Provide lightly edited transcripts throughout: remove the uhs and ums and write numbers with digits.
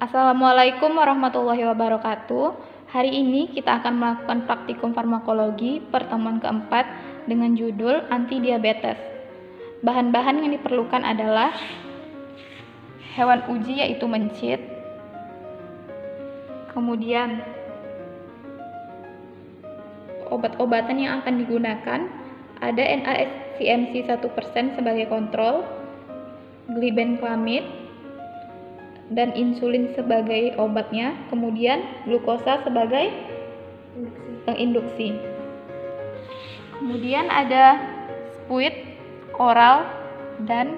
Assalamualaikum warahmatullahi wabarakatuh. Hari ini kita akan melakukan praktikum farmakologi pertemuan keempat dengan judul anti-diabetes. Bahan-bahan yang diperlukan adalah hewan uji yaitu mencit, kemudian obat-obatan yang akan digunakan ada NACMC 1% sebagai kontrol, glibenclamid, dan insulin sebagai obatnya, kemudian glukosa sebagai penginduksi. Kemudian ada spuit, oral, dan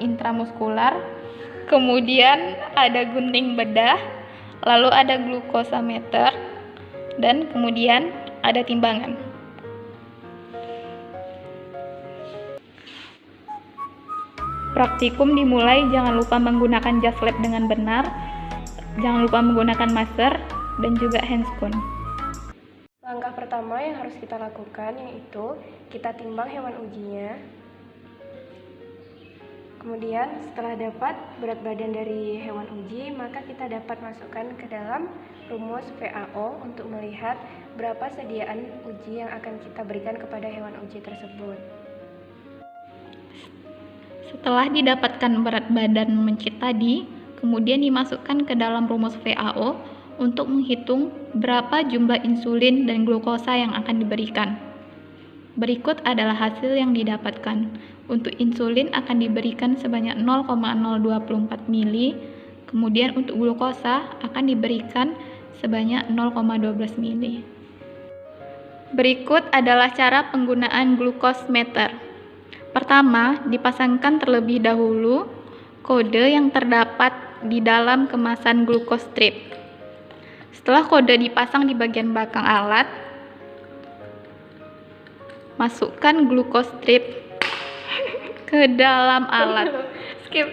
intramuskular. Kemudian ada gunting bedah, lalu ada glukosameter, dan kemudian ada timbangan. Praktikum dimulai, jangan lupa menggunakan jas lab dengan benar, jangan lupa menggunakan masker, dan juga handscoon. Langkah pertama yang harus kita lakukan yaitu kita timbang hewan ujinya. Kemudian setelah dapat berat badan dari hewan uji, maka kita dapat masukkan ke dalam rumus VAO untuk melihat berapa sediaan uji yang akan kita berikan kepada hewan uji tersebut. Setelah didapatkan berat badan mencit tadi, kemudian dimasukkan ke dalam rumus VAO untuk menghitung berapa jumlah insulin dan glukosa yang akan diberikan. Berikut adalah hasil yang didapatkan. Untuk insulin akan diberikan sebanyak 0,024 mili, kemudian untuk glukosa akan diberikan sebanyak 0,12 mili. Berikut adalah cara penggunaan glukometer. Pertama, dipasangkan terlebih dahulu kode yang terdapat di dalam kemasan glukostrip. Setelah kode dipasang di bagian belakang alat, masukkan glukostrip ke dalam alat. Skip.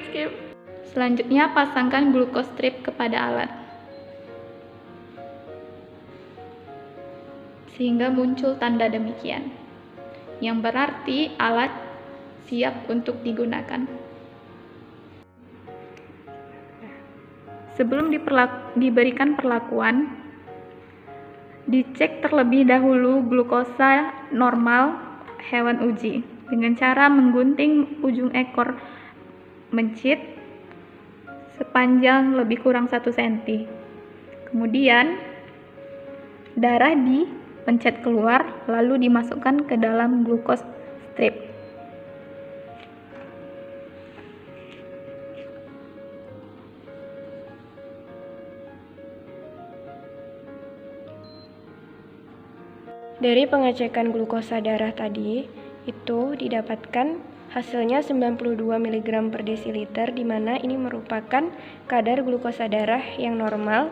Selanjutnya, pasangkan glukostrip kepada alat, sehingga muncul tanda demikian, yang berarti alat siap untuk digunakan. Sebelum diberikan perlakuan, dicek terlebih dahulu glukosa normal hewan uji dengan cara menggunting ujung ekor mencit sepanjang lebih kurang 1 cm. Kemudian darah dipencet keluar lalu dimasukkan ke dalam glukostrip. Dari pengecekan glukosa darah tadi, itu didapatkan hasilnya 92 mg per desiliter, di mana ini merupakan kadar glukosa darah yang normal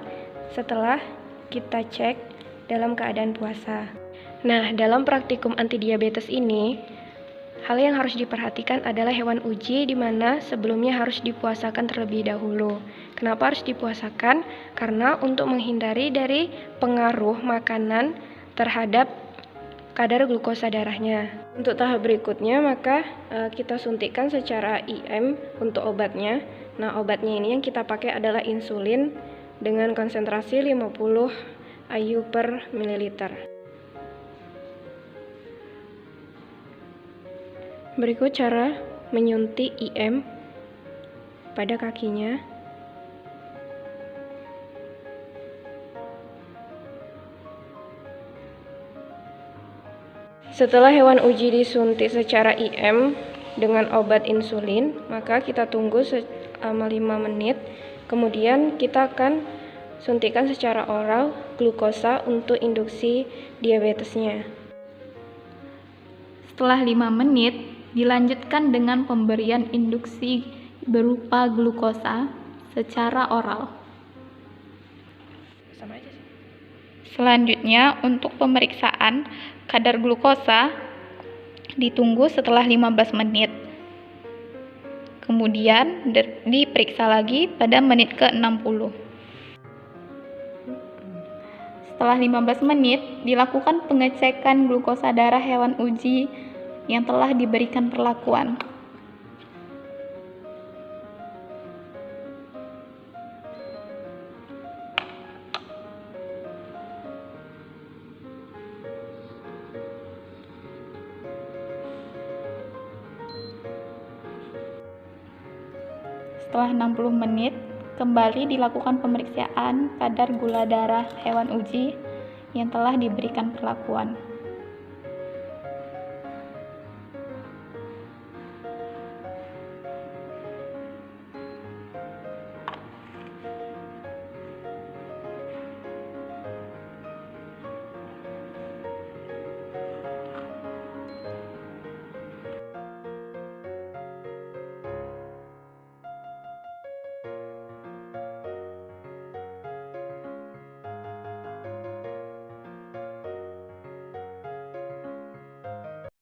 setelah kita cek dalam keadaan puasa. Nah, dalam praktikum antidiabetes ini, hal yang harus diperhatikan adalah hewan uji di mana sebelumnya harus dipuasakan terlebih dahulu. Kenapa harus dipuasakan? Karena untuk menghindari dari pengaruh makanan terhadap kadar glukosa darahnya. Untuk tahap berikutnya, maka kita suntikkan secara IM untuk obatnya. Nah, obatnya ini yang kita pakai adalah insulin dengan konsentrasi 50 IU per mililiter. Berikut cara menyuntik IM pada kakinya. Setelah hewan uji disuntik secara IM dengan obat insulin, maka kita tunggu selama 5 menit. Kemudian kita akan suntikan secara oral glukosa untuk induksi diabetesnya. Setelah 5 menit, dilanjutkan dengan pemberian induksi berupa glukosa secara oral. Sama aja sih. Selanjutnya, untuk pemeriksaan kadar glukosa ditunggu setelah 15 menit. Kemudian diperiksa lagi pada menit ke-60. Setelah 15 menit, dilakukan pengecekan glukosa darah hewan uji yang telah diberikan perlakuan. Setelah 60 menit, kembali dilakukan pemeriksaan kadar gula darah hewan uji yang telah diberikan perlakuan.